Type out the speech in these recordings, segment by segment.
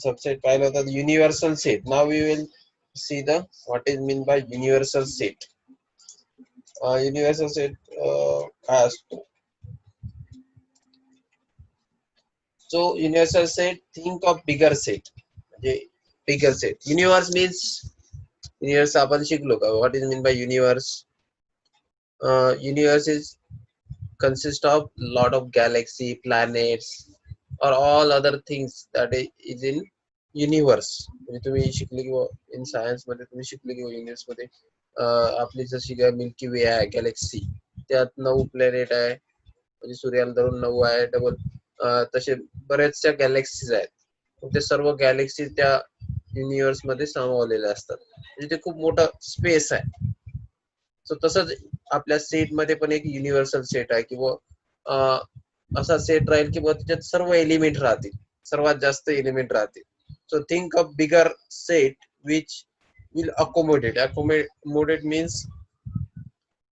subset पाहिलं होतं universal set. Now we will see the what is mean by universal set. Universal set काय असतो? So universal set, think of bigger set. म्हणजे bigger set. Universe means universe आपण शिकलो का? What is mean by universe? Universe is consist of lot of galaxy, planets, or all other things that is in universe. म्हणजे तुम्ही शिकले किंवा in science मध्ये तुम्ही शिकले किंवा युनिवर्स मध्ये आपली जशी काय मिल्की वे आहे गॅलेक्सी, त्यात 9 प्लॅनेट आहे, म्हणजे सूर्याला धरून 9 आहे डबल. तसे बऱ्याचशा गॅलेक्सीज आहेत. ते सर्व गॅलेक्सी त्या युनिवर्स मध्ये सामावलेले असतात. म्हणजे ते खूप मोठं स्पेस आहे. सो तसंच आपल्या सेट मध्ये पण एक युनिव्हर्सल सेट आहे किंवा असा सेट राहील की त्याच्यात सर्व एलिमेंट राहतील, सर्वात जास्त एलिमेंट राहतील. So think of bigger set which will accommodate means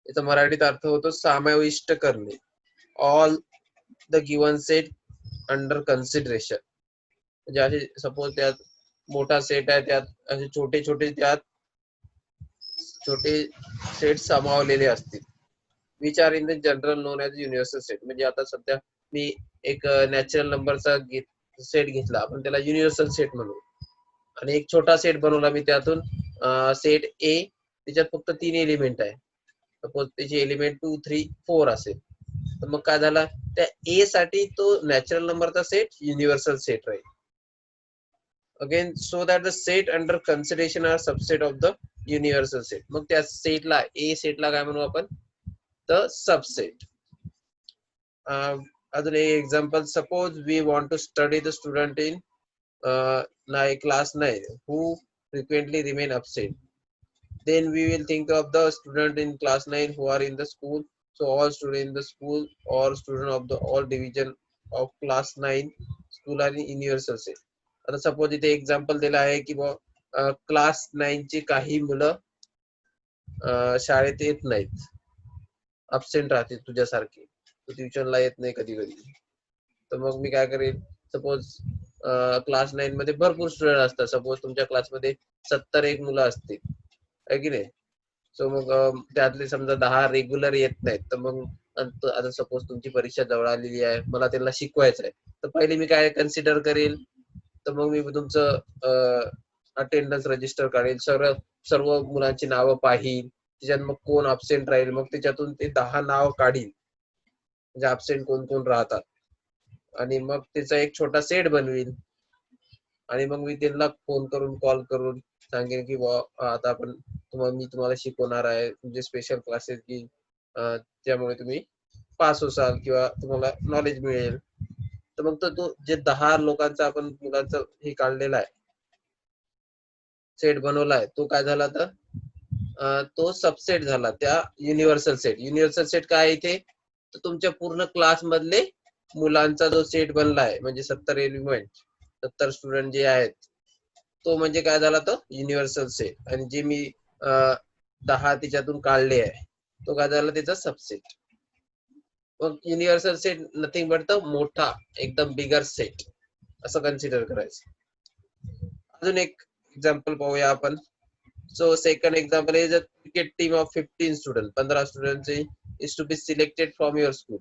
याचा मराठीत अर्थ होतो समाविष्ट करणे. All the given set under consideration. म्हणजे असे सपोज त्यात मोठा सेट आहे, त्यात असे छोटे सेट सामावलेले असतील. Which are in the general non as universal set. म्हणजे आता सध्या मी एक नॅचरल नंबरचा सेट घेतला, आपण त्याला युनिव्हर्सल सेट म्हणू, आणि एक छोटा सेट बनवला मी त्यातून सेट ए, त्याच्यात फक्त 3 एलिमेंट आहे. सपोज त्याचे एलिमेंट 2, 3, 4 असेल, तर मग काय झाला, त्या ए साठी तो नॅचरल नंबरचा सेट युनिव्हर्सल सेट राहील. Again so that the set under consideration are subset of the universal set. मग त्या सेटला ए सेटला काय म्हणू आपण, द सबसेट. अजून एक example, suppose we want to study the student in class 9 who frequently remain absent. Then we will think of the student in class 9 who are in the school. So all students in the school or student of the all division of class 9 school are in universal set. आता suppose इथे example दिला आहे की class 9 ची काही मुलं शाळेत येत नाहीत, अब्सेंट राहते तुझ्यासारखे, तू ट्युशनला येत नाही कधी कधी. तर मग मी काय करेल, सपोज क्लास 9 मध्ये भरपूर स्टुडंट असतात, सपोज तुमच्या क्लासमध्ये 71 मुलं असतील, आहे की नाही. सो मग त्यातले समजा 10 रेग्युलर येत नाहीत, तर मग आता सपोज तुमची परीक्षा जवळ आलेली आहे, मला त्यांना शिकवायचं आहे, तर पहिले मी काय कन्सिडर करेल, तर मग मी तुमचं अटेंडन्स रजिस्टर काढेल, सर्व मुलांची नावं पाहिल, त्याच्यात मग कोण अब्सेंट राहील, मग त्याच्यातून ते 10 नाव काढील, म्हणजे अब्सेंट कोण कोण राहतात, आणि मग त्याचा एक छोटा सेट बनवील, आणि मग मी त्यांना फोन करून कॉल करून सांगेन की आता आपण मी तुम्हाला शिकवणार आहे, तुमचे स्पेशल क्लासेस की त्यामुळे तुम्ही पास होसाल किंवा तुम्हाला नॉलेज मिळेल. तर मग तो जे 10 लोकांचा आपण मुलांचं हे काढलेला आहे, सेट बनवला आहे, तो काय झाला, तर तो सबसेट झाला त्या युनिव्हर्सल सेट. युनिव्हर्सल सेट काय इथे, तर तुमच्या पूर्ण क्लास मधले मुलांचा जो सेट बनला आहे, म्हणजे 70 एलिमेंट, 70 स्टुडंट जे आहेत, तो म्हणजे काय झाला, तो युनिव्हर्सल सेट. आणि जे मी 10 त्याच्यातून काढले आहे, तो काय झाला, त्याचा सबसेट. मग universal set nothing but the मोठा एकदम बिगर सेट, असं कन्सिडर करायचं. अजून एक एक्झाम्पल पाहूया आपण. So second example is a cricket team ऑफ 15 स्टुडंट. 15 स्टुडंटची is to be selected from your school.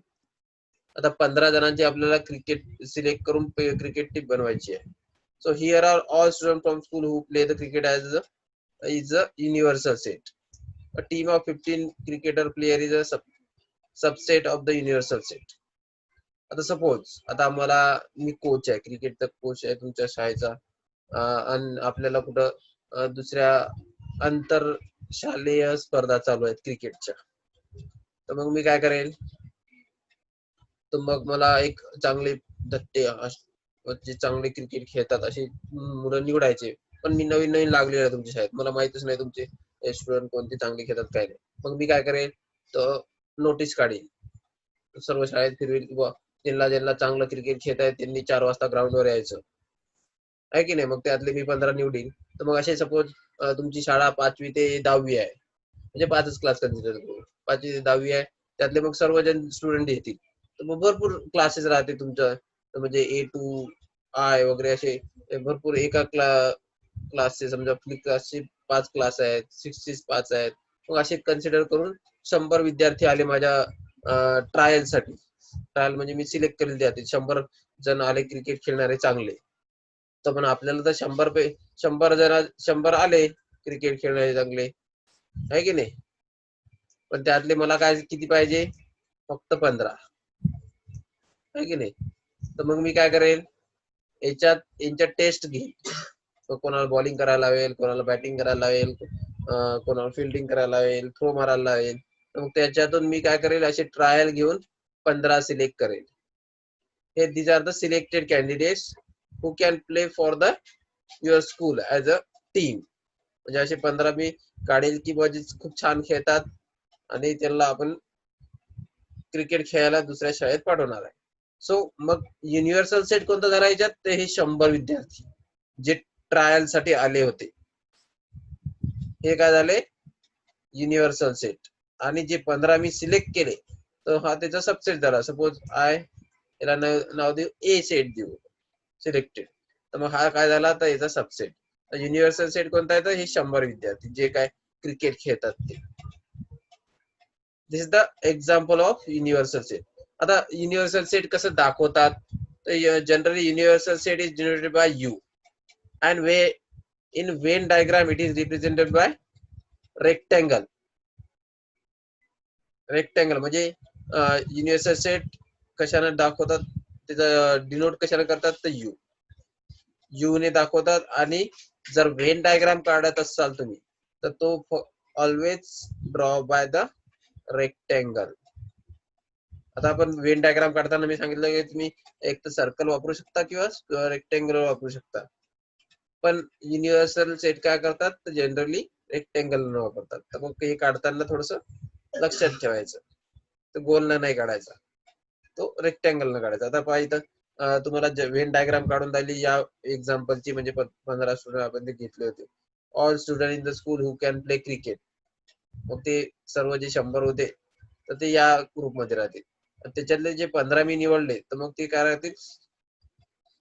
आता 15 जणांची आपल्याला क्रिकेट सिलेक्ट करून क्रिकेट टीम बनवायची आहे. So here are all students from school who play the cricket as a universal set. A team of 15 cricketer player is a subset of the universal set. आता suppose आता मी coach आहे, क्रिकेटचा coach आहे तुमच्या शाळेचा, आणि आपल्याला कुठं दुसऱ्या आंतर शालेय स्पर्धा चालू आहेत क्रिकेटच्या, तर मग मी काय करेल, तर मग मला एक चांगले धट्टे जे चांगले क्रिकेट खेळतात अशी मुलं निवडायचे. पण मी नवीन लागलेलं आहे तुमच्या शाळेत, मला माहितच नाही तुमचे स्टुडंट कोणते चांगले खेळतात काय नाही. मग मी काय करेल, तर नोटीस काढेल, सर्व शाळेत फिरवेल की ज्यांना चांगलं क्रिकेट खेळता येत त्यांनी 4 वाजता ग्राउंडवर यायचं, आहे की नाही. मग त्यातले मी 15 निवडील. तर मग असे सपोज तुमची शाळा 5वी ते 10वी आहे, म्हणजे 5च क्लास कन्सिडर करू, 5वी ते 10वी आहे, त्यातले मग सर्वजण स्टुडंट येतील. भरपूर क्लासेस राहते तुमचं, म्हणजे A to I वगैरे असे भरपूर एका क्लासचे समजा फ्लिप क्लासचे 5 क्लास आहेत, 6 5 आहेत. मग असे कन्सिडर करून 100 विद्यार्थी आले माझ्या ट्रायल साठी. ट्रायल म्हणजे मी सिलेक्ट केले जाते 100 जण आले क्रिकेट खेळणारे चांगले. तर पण आपल्याला तर 100 आले क्रिकेट खेळणारे चांगले, आहे की नाही? पण त्यातले मला काय किती पाहिजे? फक्त 15, आहे की नाही? तर मग मी काय करेल, यांच्यात टेस्ट घेईल. कोणाला बॉलिंग करायला लावेल, कोणाला बॅटिंग करायला लावेल, कोणाला फिल्डिंग करायला लावेल, थ्रो मारायला लावेल. मग त्याच्यातून मी काय करेल, असे ट्रायल घेऊन 15 सिलेक्ट करेल. हे these are the selected candidates who can play for the your school as a team. म्हणजे असे 15 मी काढेल की म्हणजे खूप छान खेळतात आणि त्यांना आपण क्रिकेट खेळायला दुसऱ्या शाळेत पाठवणार आहे. सो मग युनिव्हर्सल सेट कोणता झाला याच्यात, तर हे 100 विद्यार्थी जे ट्रायल साठी आले होते, हे काय झाले युनिव्हर्सल सेट. आणि जे 15 मी सिलेक्ट केले, तर हा त्याचा सबसेट झाला. सपोज याला नाव देऊ ए सेट देऊ, सिलेक्टेड. तर मग हा काय झाला, तर याचा सबसेट. युनिव्हर्सल सेट कोणता आहे, तर हे 100 विद्यार्थी जे काय क्रिकेट खेळतात ते. This is the example of universal set. आता युनिव्हर्सल सेट कसं दाखवतात, तर generally universal set is denoted by U and in Venn diagram it is represented by rectangle. म्हणजे युनिव्हर्सल सेट कशाने दाखवतात, त्याचा डिनोट कशाने करतात, तर यू ने दाखवतात. आणि जर वेन डायग्राम काढत असाल तुम्ही, तर तो always draw by the rectangle. आता आपण वेन डायग्राम काढताना मी सांगितलं की तुम्ही एक तर सर्कल वापरू शकता किंवा रेक्टँगल वापरू शकता. पण युनिव्हर्सल सेट काय करतात, तर जनरली रेक्टँगल न वापरतात. तर मग हे काढताना थोडस लक्षात ठेवायचं, तर गोल नाही काढायचा, तो रेक्टँगल न काढायचा. आता पहा इथं तुम्हाला वेन डायग्राम काढून दिली या एक्झाम्पलची, म्हणजे 15 स्टुडंट आपण ते घेतले होते. All student in the school who can play cricket. मग ते सर्व जे 100 होते, तर ते या ग्रुपमध्ये राहतील. त्याच्यातले जे 15 मी निवडले, तर मग ते काय राहतील,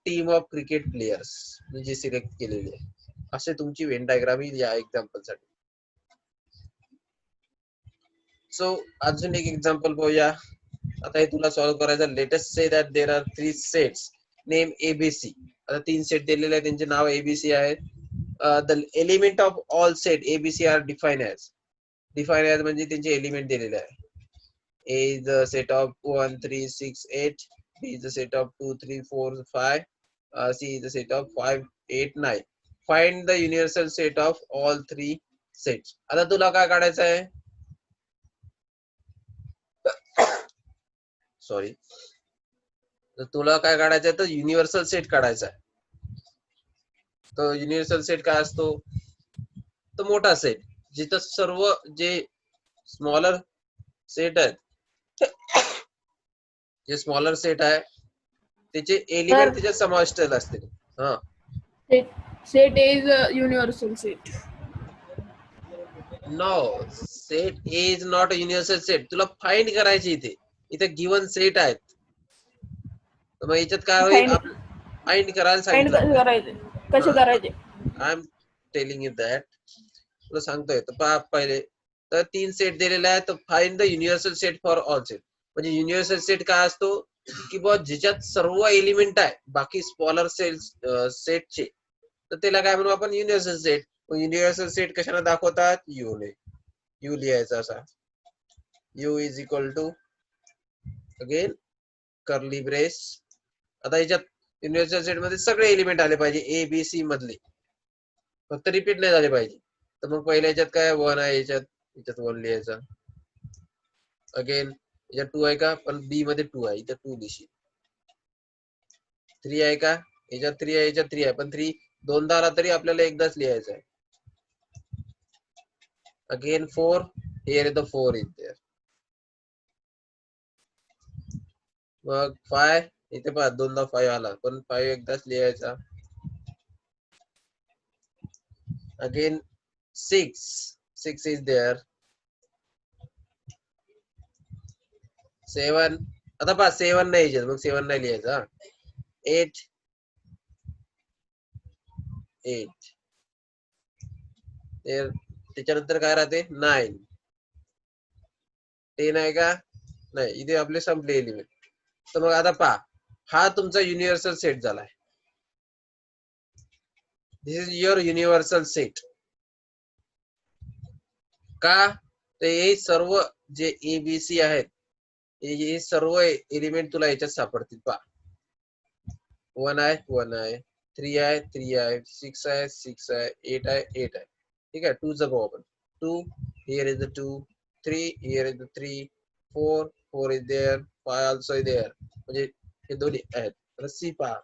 टीम ऑफ क्रिकेट प्लेयर्स म्हणजे सिलेक्ट केलेले. असे तुमची वेन डायग्राम या एक्झाम्पल साठी. सो अजून एक एक्झाम्पल पाहूया. आता हे तुला सॉल्व्ह करायचं. Let us say that there are 3 sets name ABC. आता 3 सेट दिलेले आहेत, त्यांचे नाव एबीसी आहेत. The element of all set ABC are define as म्हणजे त्यांचे एलिमेंट दिलेले आहे. A is the set of 1 3 6 8, B is the set of 2 3 4 5, C is the set of 5 8 9. Find the universal set of all 3 sets. आता तुला काय काढायचं आहे, sorry, तर तुला काय काढायचं आहे, तर युनिव्हर्सल सेट काढायचा आहे. तर युनिव्हर्सल सेट काय असतो, तर मोठा सेट जिथं सर्व जे स्मॉलर सेट आहेत, जे स्मॉलर सेट आहे त्याचे एलिमेंट त्याच्यात समाविष्ट असतील. हा, set A is a universal set. No, set A is not a universal set. तुला फाइंड करायची इथे गिवन सेट आहेत. तर मग याच्यात काय होईल, फाइंड करायला सांगितलं कसे करायचे? I am telling you that, तुला सांगतोय. तर पहा पहिले, तर 3 सेट दिलेले आहेत, तर find the universal set for all set. म्हणजे युनिव्हर्सल सेट काय असतो, की बा ज्याच्यात सर्व एलिमेंट आहे बाकी स्मॉलर सेटचे, तर त्याला काय म्हणू आपण, युनिव्हर्सल सेट. युनिव्हर्सल सेट कशाला दाखवतात, यू ने. यू लिहायचा असा, U is equal to again curly brace. आता याच्यात युनिव्हर्सल सेट मध्ये सगळे एलिमेंट आले पाहिजे, ए बी सी मधले, फक्त रिपीट नाही झाले पाहिजे. तर मग पहिल्या याच्यात काय 1 आहे, याच्यात 1 लिहायचा. अगेन याच्यात 2 आहे का, पण बी मध्ये 2 आहे, इथं 2 लिहिशील. 3 आहे का, याच्यात 3 आहे, याच्यात 3 आहे, पण 3 दोनदा आला तरी आपल्याला एकदाच लिहायचा आहे. Again 4, here the 4 is there. मग 5, इथे पहा दोनदा 5 आला, पण 5 एकदाच लिहायचा. Again 6 is there. 7, आता पहा 7 नाही यायचे मग 7 नाही लिहायचं. 8 8 त्याच्यानंतर काय राहते 9 10 आहे का नाही इथे आपले संपले एलिमेंट. तर मग आता पहा हा तुमचा युनिव्हर्सल सेट झालाय. दिस इज युअर युनिव्हर्सल सेट. का तर हे सर्व जे एबीसी आहेत हे सर्व एलिमेंट तुला याच्यात सापडतील. पहा 1 आहे 1 आहे 3 आहे 3 आहे 6 आहे 6 आहे 8 आहे 8 आहे. ठीक आहे 2 चा पाहू आपण. 2 here is the 2 3 here is the 3 4 4 is there 5 also is there म्हणजे हे दोन्ही आहेत. तर सी पहा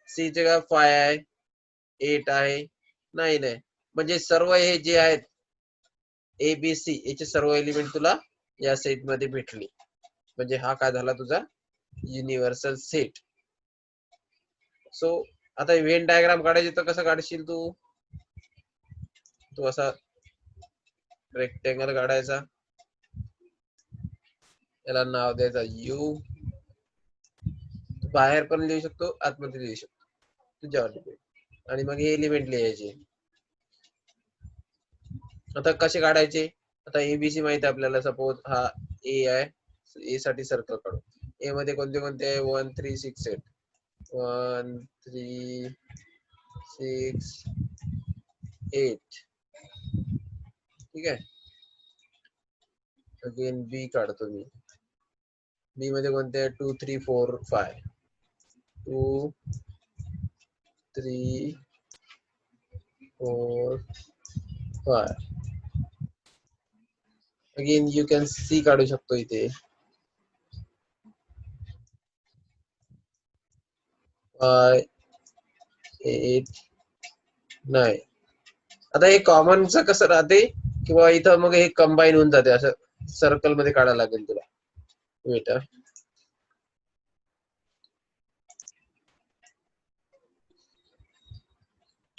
सी चे का 5 आहे 8 आहे 9 आहे म्हणजे सर्व हे जे आहेत एबीसी याचे सर्व एलिमेंट तुला या सेट मध्ये भेटले. म्हणजे हा काय झाला तुझा युनिव्हर्सल सेट. सो आता व्हेन डायग्राम काढायची तर कसं काढशील तू असा रेक्टेंगल काढायचा याला नाव द्यायचा यू. बाहेर पण लिहू शकतो आतमध्ये लिहू शकतो तुझ्यावर डिपेंड. आणि मग हे एलिमेंट लिहायचे. आता कसे काढायचे आता एबीसी माहिती आपल्याला. सपोज हा ए आहे ए साठी सर्कल काढू. ए मध्ये कोणते कोणते आहे 1 3 6 8 1 3 6 8 ठीक आहे. अगेन बी काढतो मी. बी मध्ये कोणते आहे 2 3 4 5 2 3 4 5 अगेन यू कॅन सी काढू शकतो इथे 5 8 9. आता हे कॉमनचं कसं राहते किंवा इथं मग हे कंबाईन होऊन जाते असं सर्कल मध्ये काढायला लागेल तुला. वेट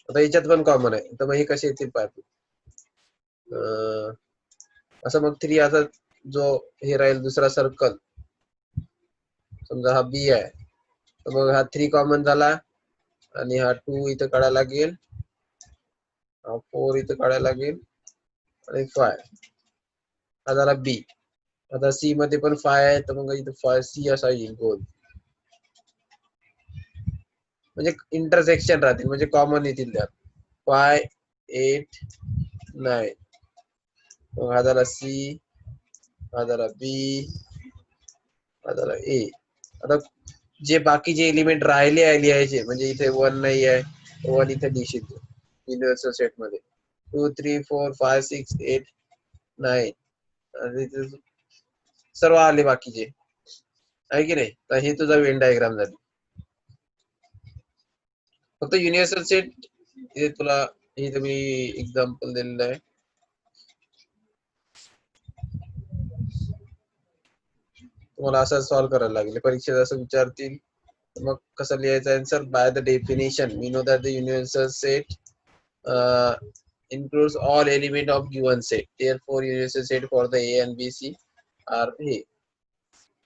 आता याच्यात पण कॉमन आहे तर मग हे कसे येतील पाहतो. असं मग 3 असा जो हे राहील दुसरा सर्कल समजा हा बी आहे तर मग हा 3 कॉमन झाला आणि हा 2 इथं काढायला लागेल हा 4 इथं काढायला लागेल आणि 5 हा झाला बी. आता सी मध्ये पण 5 आहे तर मग इथं 5 सी असा येईल गोल म्हणजे इंटरसेक्शन राहतील म्हणजे कॉमन येतील त्यात 5 8 9. मग हा झाला सी हा झाला बी हा झाला ए. आता जे बाकीचे एलिमेंट राहिले आहे लिहायचे म्हणजे इथे 1 नाही आहे 1 इथे लिहिशील तू युनिव्हर्सल सेट मध्ये 2 3 4 5 6 8 9 आणि सर्व आले बाकीचे आहे की नाही. तर हे तुझा वेन डायग्राम झाली. फक्त युनिव्हर्सल सेट हे तुला हे मी एक्झाम्पल दिलेलं आहे. तुम्हाला असं सॉल्व्ह करायला लागेल परीक्षेत असं विचारतील मग कसं लिहायचं answer. By the definition we know that the universal set includes all element of given set. Therefore, universal set for the A and B, C are A.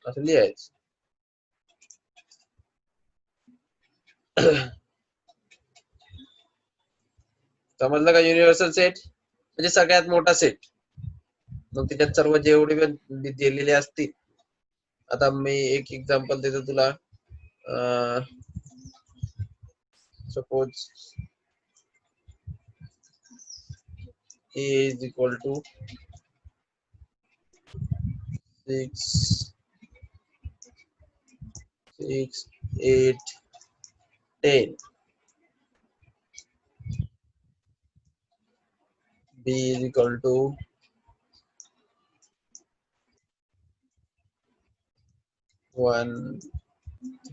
असं लिहायचं. समजलं का युनिव्हर्सल सेट म्हणजे सगळ्यात मोठा सेट. मग त्याच्यात सर्व जेवढे दिलेले असतील. आता मी एक एक्झाम्पल देतो तुला. Suppose A is equal to 6 6 8 10. B is equal to 1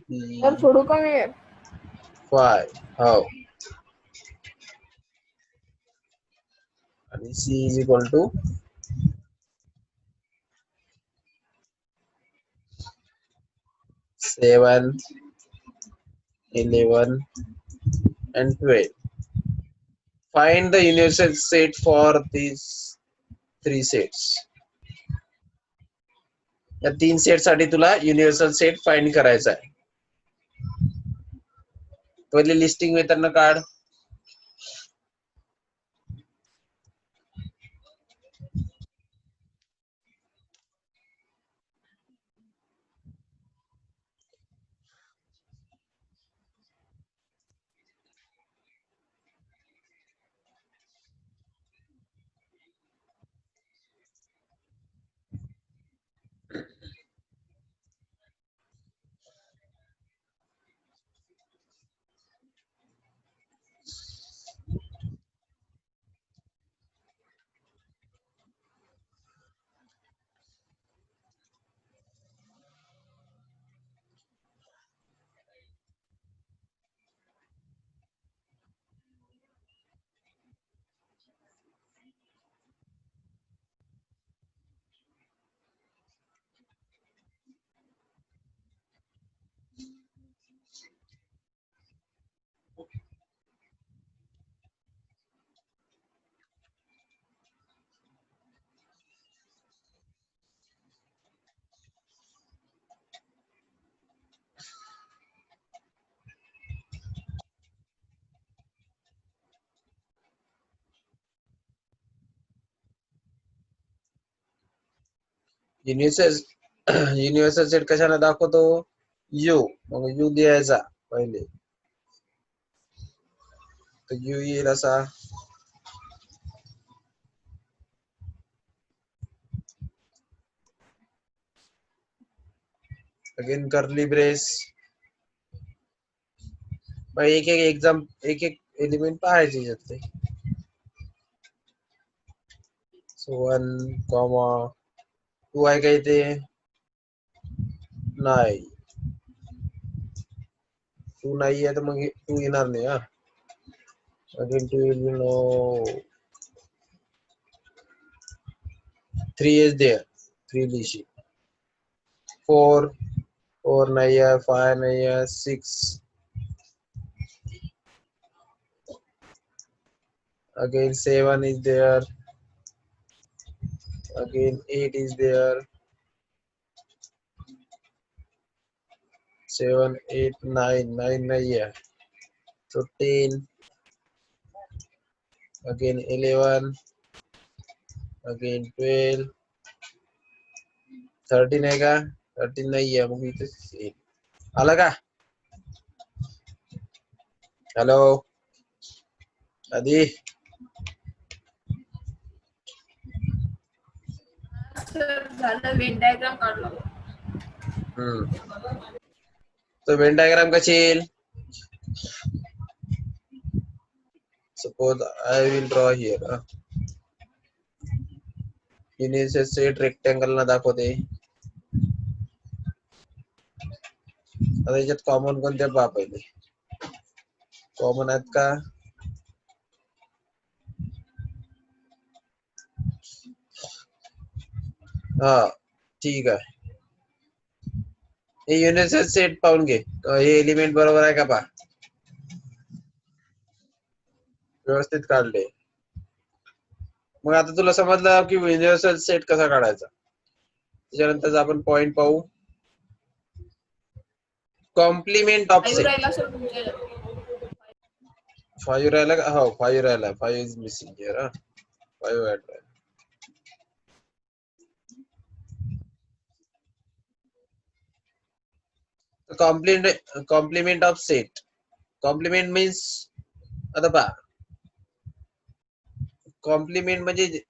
3 तर सोडू का मी 5. how and C is equal to 7 11 and 12. Find the universal set for these 3 sets. या 3 सेट साठी तुला युनिव्हर्सल सेट फाइंड करायचा आहे. पहिले लिस्टिंग मेथडनं काढ. युनिव्हर्सल सेट कशाला दाखवतो? यू. मग यू द्यायचा पहिले, तर यू येईल असा. Again curly brace. मग एक एक एक्झाम, एक एक एलिमेंट पाहायचे याच्यातले. सो 1 कॉमा 2 आहे का इथे? नाही, 2 नाही आहे, तर मग 2 येणार नाही. हा, again 2 will be no. 3 is there, 3 लिहिशी. 4 नाही आहे, 5 नाही आहे, 6. Again 7 is there. Again 8 is there. 7, 8, 9 नहीं है. So 10. Again 11. Again 12. 13 है का? 13 नहीं है, मग इथे आला का? हॅलो आधी. सर झालं, वेन डायग्राम काढला. तो वेन डायग्राम कशी येईल? Suppose I will draw here. Universal set rectangle ना दाखवते. आता याच्यात कॉमन कोणत्या पहा पहिले. कॉमन आहेत का? हा, ठीक आहे. हे युनिव्हर्सल सेट पाहून घे, हे एलिमेंट बरोबर आहे का पहा. व्यवस्थित काढले. मग आता तुला समजलं की युनिव्हर्सल सेट कसा काढायचा. त्याच्यानंतर आपण पॉइंट पाहू. Complement of set. 5 राहिला का? हो, 5 राहिला. 5 इज मिसिंग हिअर. 5 ऍड राहिला. Complement of set. Complement means, आता पहा, कॉम्प्लिमेंट म्हणजे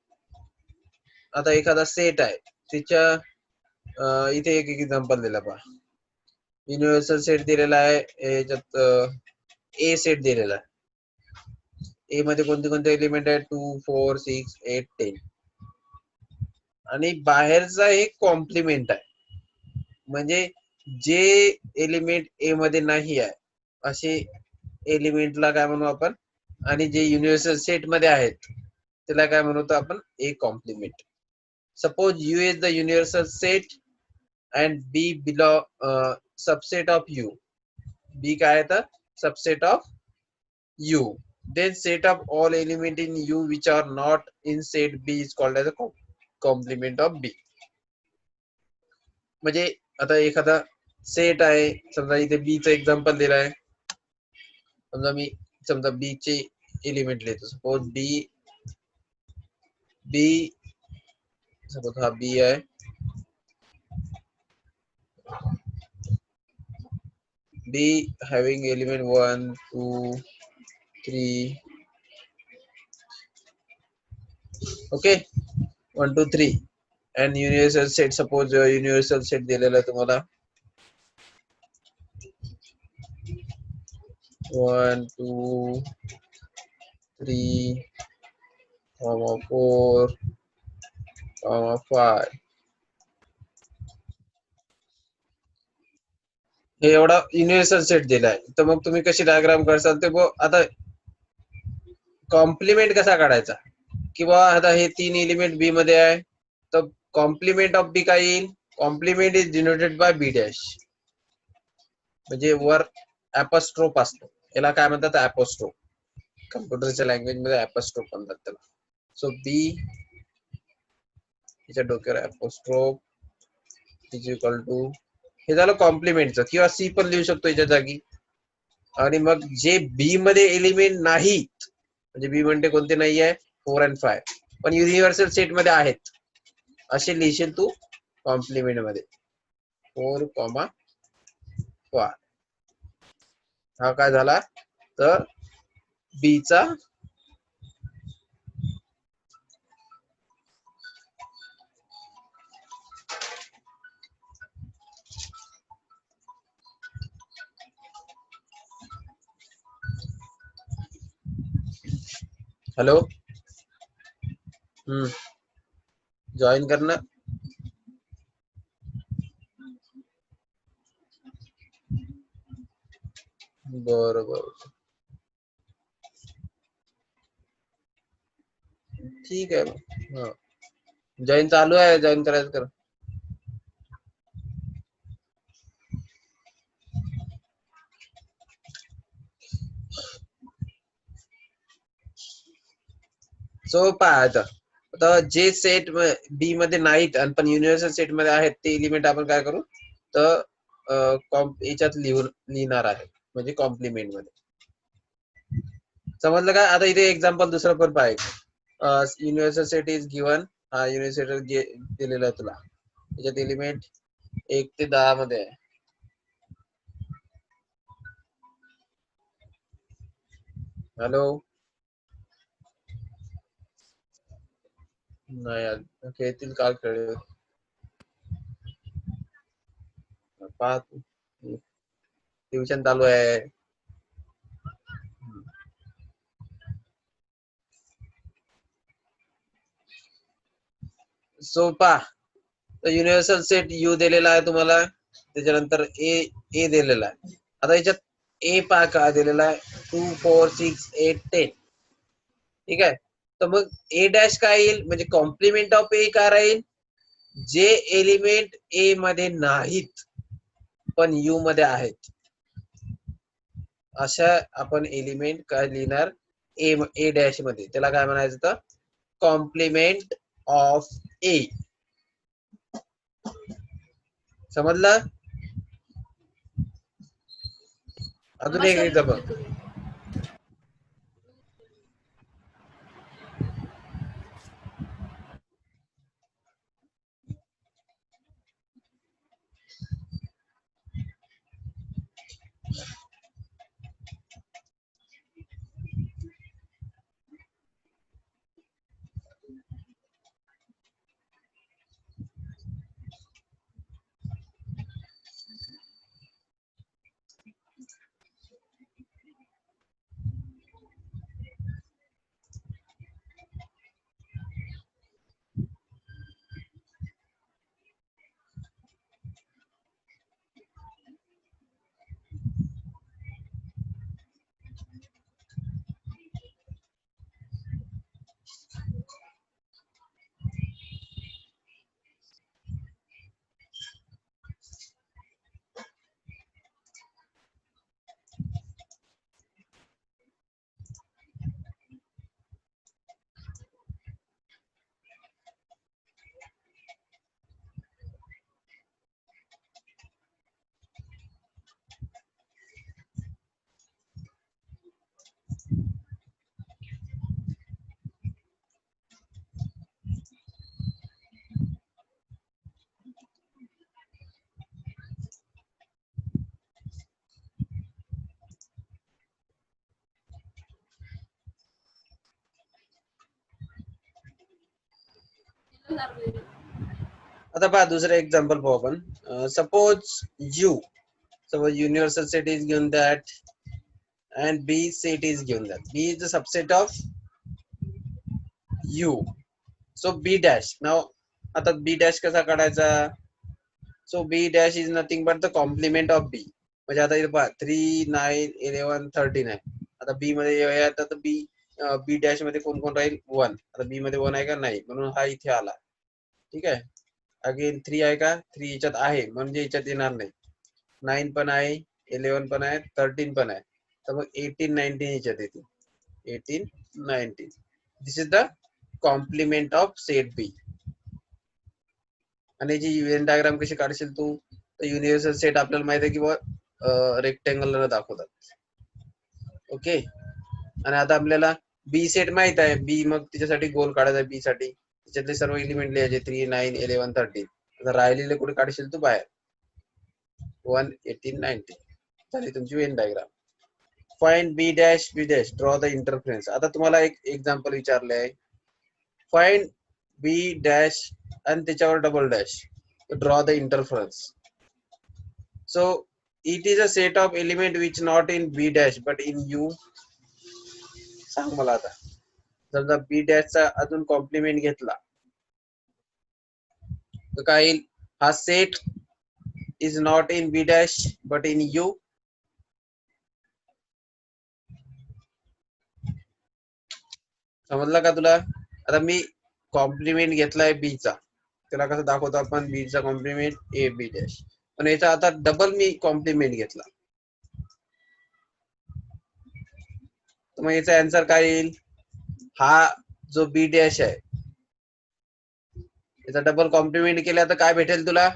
आता एखादा सेट आहे, त्याच्या इथे एक एक्झाम्पल दिला पहा. युनिव्हर्सल सेट दिलेला आहे, याच्यात ए सेट दिलेला आहे. ए मध्ये कोणते कोणते एलिमेंट आहेत? 2, 4, 6, 8, 10. आणि बाहेरचा एक कॉम्प्लिमेंट आहे, म्हणजे जे एलिमेंट ए मध्ये नाही आहे असे एलिमेंटला काय म्हणू आपण, आणि जे युनिव्हर्सल सेट मध्ये आहेत त्याला काय म्हणतो आपण? A complement. Suppose U is the universal set and B belong subset of U. B काय आहे तर subset of U. Then set of all element in U which are not in set B is called as a complement of B. म्हणजे आता एखादा set आहे, समजा इथे बी चं एक्झाम्पल दिलं आहे. समजा बी चे एलिमेंट लिहितो. सपोज बी सपोज हा बी आहे. बी having element 1 2 3. okay, 1 2 3 and universal set. suppose universal set दिलेला आहे तुम्हाला 1 2 3 4 5. हे एवढा युनिव्हर्सल सेट दिलाय. तर मग तुम्ही कशी डायग्राम करसाल ते आता कॉम्प्लिमेंट कसा काढायचा, किंवा आता हे 3 एलिमेंट बी मध्ये आहे, तर कॉम्प्लिमेंट ऑफ बी काय येईल? Complement is denoted by B dash. म्हणजे वर ऍपोस्ट्रोफ असतो, याला काय म्हणतात? ऍपोस्ट्रोफ. कम्प्युटरच्या लँग्वेज मध्ये ऍपोस्ट्रोफ म्हणतात त्याला. सो बी याच्या डोक्यावर ऍपोस्ट्रोफ इज इक्वल टू, हे झालं कॉम्प्लिमेंटचं, किंवा सी पण लिहू शकतो याच्या जागी. आणि मग जे बी मध्ये एलिमेंट नाहीत, म्हणजे बी म्हणते कोणते नाही आहे? 4 आणि 5, पण युनिव्हर्सल सेट मध्ये आहेत, असे लिहिशील तू कॉम्प्लिमेंट मध्ये 4, 5. हा काय झाला? तर बी चा हॅलो, जॉईन करना. बरोबर, ठीक आहे. हा, जॉईन चालू आहे, जॉईन करायचं कर. सो पाहता आता जे सेट बी मध्ये नाहीत आणि पण युनिव्हर्सल सेट मध्ये आहेत, ते एलिमेंट आपण काय करू? तर याच्यात लिहिणार आहे, म्हणजे कॉम्प्लिमेंट मध्ये. समजलं का? आता इथे एक्झाम्पल दुसरं पण पाहिजे. Universal set is given. हा युनिव्हर्सल दिलेला आहे तुला, त्याच्यात एलिमेंट 1 ते 10 मध्ये आहे. हॅलो, नाही खेळतील का? खेळ पाहत, ट्युशन चालू आहे. सो पा, युनिव्हर्सल सेट यू दिलेला आहे तुम्हाला, त्याच्यानंतर ए दिलेला आहे. आता याच्यात ए पा का दिलेला आहे? 2 4 6 8 10. ठीक आहे, तर मग ए डॅश काय येईल? म्हणजे कॉम्प्लिमेंट ऑफ ए काय राहील? जे एलिमेंट ए मध्ये नाहीत पण यू मध्ये आहेत, अशा आपण एलिमेंट काय लिहिणार? ए डॅश मध्ये. त्याला काय म्हणायचं? तर कॉम्प्लिमेंट ऑफ ए. समजलं? अजून हा एक सर, एक्झाम्पल. आता पहा दुसरं एक्झाम्पल पाहू आपण. Suppose universal set is given that and B set is given that B is the subset of U. So B dash. Now आता B dash कसा काढायचा? So B dash is nothing but the complement of B. म्हणजे आता इथे पहा 3, 9, 11, 13 आहे. आता B मध्ये येऊयात तर B dash मध्ये कोण कोण राहील? 1. आता B मध्ये 1 आहे का? नाही, म्हणून हा इथे आला. ठीक आहे. अगेन 3 आहे का? 3 याच्यात आहे म्हणजे याच्यात येणार नाही. 9 पण आहे, 11 पण आहे, 13 पण आहे. तर मग 18, 19 याच्यात येते. 18, 19. This is the complement of set B. आणि जी वेन डायग्राम कशी काढशील तू? तर युनिव्हर्सल सेट आपल्याला माहिती आहे की रेक्टेंगल दाखवतात. ओके. आणि आता आपल्याला बी सेट माहित आहे. बी मग त्याच्यासाठी गोल काढायचा बी साठी. त्याच्यातले सर्व एलिमेंट लिहायचे 3, 9, 11, 13. आता राहिलेले कुठे काढशील तू? बाहेर. 1, 18, 19. झाली तुमची Venn diagram. Find B dash B dash, draw the interference. आता तुम्हाला एक एक्झाम्पल विचारले आहे. फाइंड बी डॅश आणि त्याच्यावर double dash, draw the interference. So it is a set of element which not in B dash but in U. सांग मला आता. समजा बी डॅशचा अजून कॉम्प्लिमेंट घेतला तर काय येईल? हा set is not in B dash but in U. समजलं का तुला? आता मी कॉम्प्लिमेंट घेतलाय बी चा, त्याला कसं दाखवतो आपण? बी चा कॉम्प्लिमेंट ए बी डॅश. पण याचा आता डबल मी कॉम्प्लिमेंट घेतला, तर मग याचा आन्सर काय येईल? हा जो बी डॅश आहे याचा डबल कॉम्प्लिमेंट केला तर काय भेटेल तुला?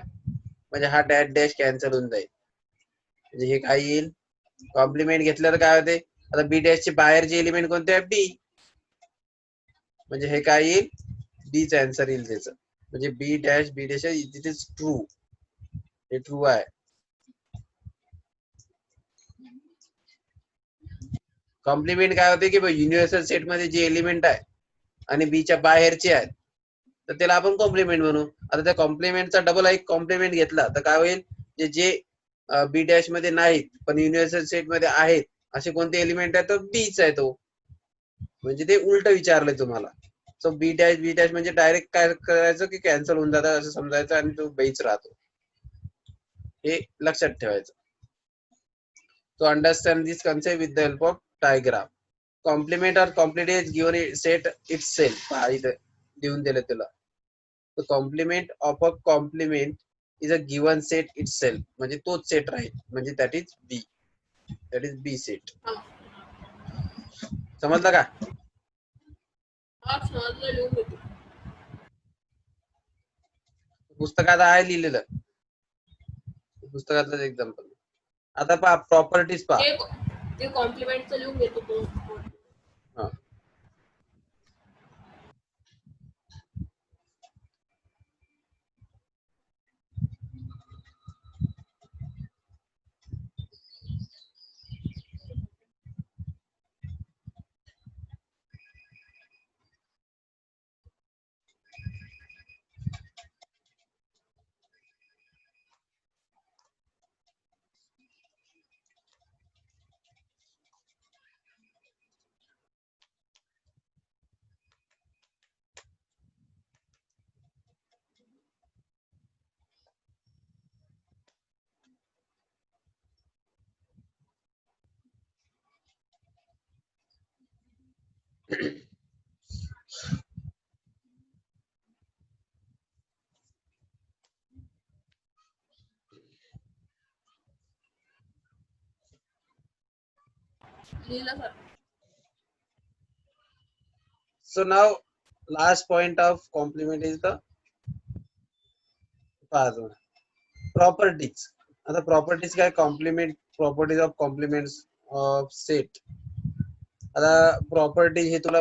म्हणजे हा डॅश डॅश कॅन्सल होऊन जाईल. म्हणजे हे काय येईल? कॉम्प्लिमेंट घेतलं तर काय होते? आता बी डॅश चे बाहेरचे एलिमेंट कोणते आहे? बी. म्हणजे हे काय येईल? बीचा आन्सर येईल त्याचं. म्हणजे बी डॅश इट इज ट्रू. हे ट्रू आहे. कॉम्प्लिमेंट काय होते की युनिव्हर्सल सेट मध्ये जे एलिमेंट आहे आणि बीच्या बाहेरचे आहेत तर त्याला आपण कॉम्प्लिमेंट म्हणू. आता त्या कॉम्प्लिमेंटचा डबल एक कॉम्प्लिमेंट घेतला तर काय होईल? जे बी डॅश मध्ये नाहीत पण युनिव्हर्सल सेट मध्ये आहेत असे कोणते एलिमेंट आहेत? तर बीच आहे तो. म्हणजे ते उलट विचारलंय तुम्हाला. सो बी डॅश म्हणजे डायरेक्ट काय करायचं की कॅन्सल होऊन जातात असं समजायचं आणि तो बेच राहतो. हे लक्षात ठेवायचं. To understand this concept with the help of diagram. Complement और complement is given set itself. इथं देऊन दिलं तुला. The complement of a complement is a given set itself. म्हणजे तोच सेट राहील. म्हणजे that is B. That is B set. समजलं का? पुस्तकात आहे लिहिलेलं. पुस्तकातलं एक्झाम्पल. आता पहा प्रॉपर्टीज पहा. ते कॉम्प्लिमेंटचं लिहून घेतो तो. हा. लिहिलं sir. So now last point of complement is the properties. आता properties काय? Complement, properties of complements of set. आता प्रॉपर्टी हे तुला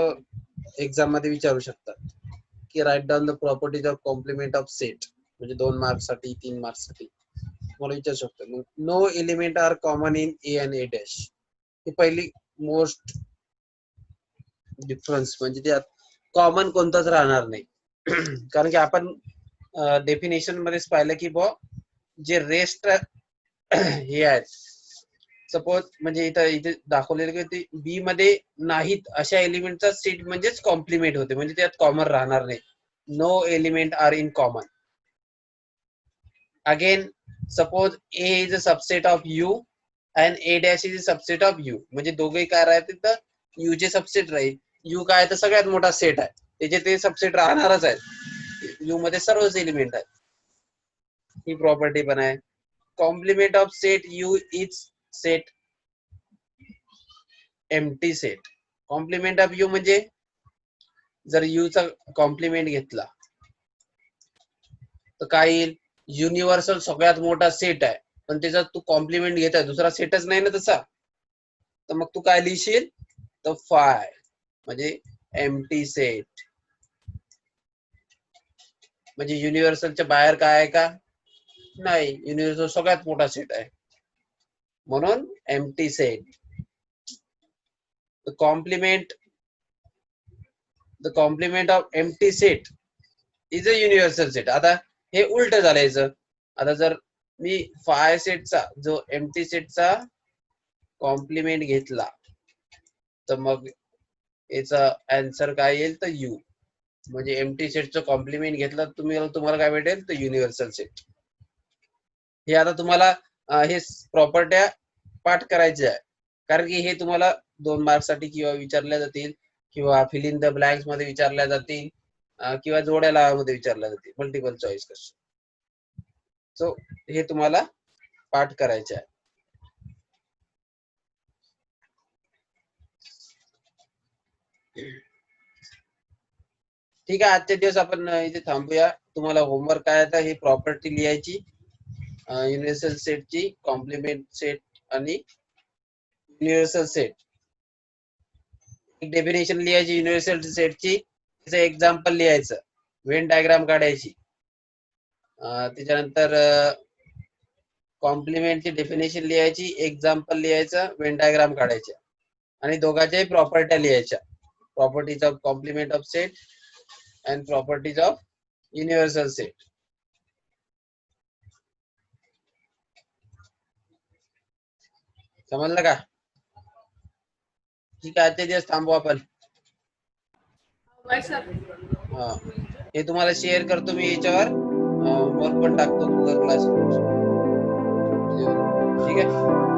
एक्झाम मध्ये विचारू शकतात की write down the properties of complement of set. म्हणजे 2 मार्क्स साठी, 3 मार्क्स साठी मला विचारू शकतो. No element are common in A आणि ए डॅश. ही पहिली मोस्ट डिफरन्स. म्हणजे त्यात कॉमन कोणताच राहणार नाही. कारण की आपण डेफिनेशन मध्येच पाहिलं की जे रेस्ट हे आहेत, सपोज म्हणजे इथे दाखवलेलं की बी मध्ये नाहीत अशा एलिमेंटचा सेट म्हणजेच कॉम्प्लिमेंट होते, म्हणजे त्यात कॉमन राहणार नाही. No element are in common. Again suppose A is a subset of U and A dash is a subset of U, म्हणजे दोघेही काय राहतील तर यू चे सबसेट राहील. यू काय तर सगळ्यात मोठा सेट आहे, त्याचे ते सबसेट राहणारच आहेत. यू मध्ये सर्वच एलिमेंट आहेत. ही प्रॉपर्टी पण आहे. Complement of set U is set empty set. Complement of U म्हणजे जर यू चा कॉम्प्लिमेंट घेतला तर काय येईल, युनिव्हर्सल सगळ्यात मोठा सेट आहे, पण त्याचा तू कॉम्प्लिमेंट घेत आहे, दुसरा सेटच नाही ना तसा, तर मग तू काय लिहिशील तर फाय म्हणजे एम्प्टी सेट. म्हणजे युनिव्हर्सलच्या बाहेर काय आहे का, नाही, युनिव्हर्सल सगळ्यात मोठा सेट आहे म्हणून empty set. The complement of empty set is a universal set. आता हे उलट झालं. आता जर मी फाय सेटचा जो एम्प्टी सेटचा कॉम्प्लिमेंट घेतला तर मग याचा आन्सर काय येईल तर यू. म्हणजे एम्प्टी सेटचं कॉम्प्लिमेंट घेतला तुम्हाला काय भेटेल तर युनिव्हर्सल सेट. हे आता तुम्हाला हे प्रॉपर्ट्या पाठ करायचे आहे, कारण की हे तुम्हाला 2 मार्क्स साठी किंवा विचारल्या जातील, किंवा फिल इन द ब्लँक्स मध्ये विचारल्या जातील, किंवा जोड्या लावामध्ये विचारल्या जातील, मल्टिपल चॉईस क्वेश्चन. सो हे तुम्हाला पाठ करायचे आहे. ठीक आहे, आजच्या दिवस आपण इथे थांबूया. तुम्हाला होमवर्क काय आता हे प्रॉपर्टी लिहायची युनिव्हर्सल सेटची, कॉम्प्लिमेंट सेट आणि युनिव्हर्सल सेट. एक डेफिनेशन लिहायची युनिव्हर्सल सेटची, त्याचं एक्झाम्पल लिहायचं, व्हेन डायग्राम काढायची, त्याच्यानंतर कॉम्प्लिमेंटची डेफिनेशन लिहायची, एक्झाम्पल लिहायचं, व्हेन डायग्राम काढायच्या, आणि दोघांच्याही प्रॉपर्ट्या लिहायच्या, properties of complement of set and properties of universal set. समजलं का? ठीक आहे, आजच्या दिवस थांबू आपण. Bye sir. हे तुम्हाला शेअर करतो मी याच्यावर, होमवर्क पण टाकतो गुगल क्लास. ठीक आहे.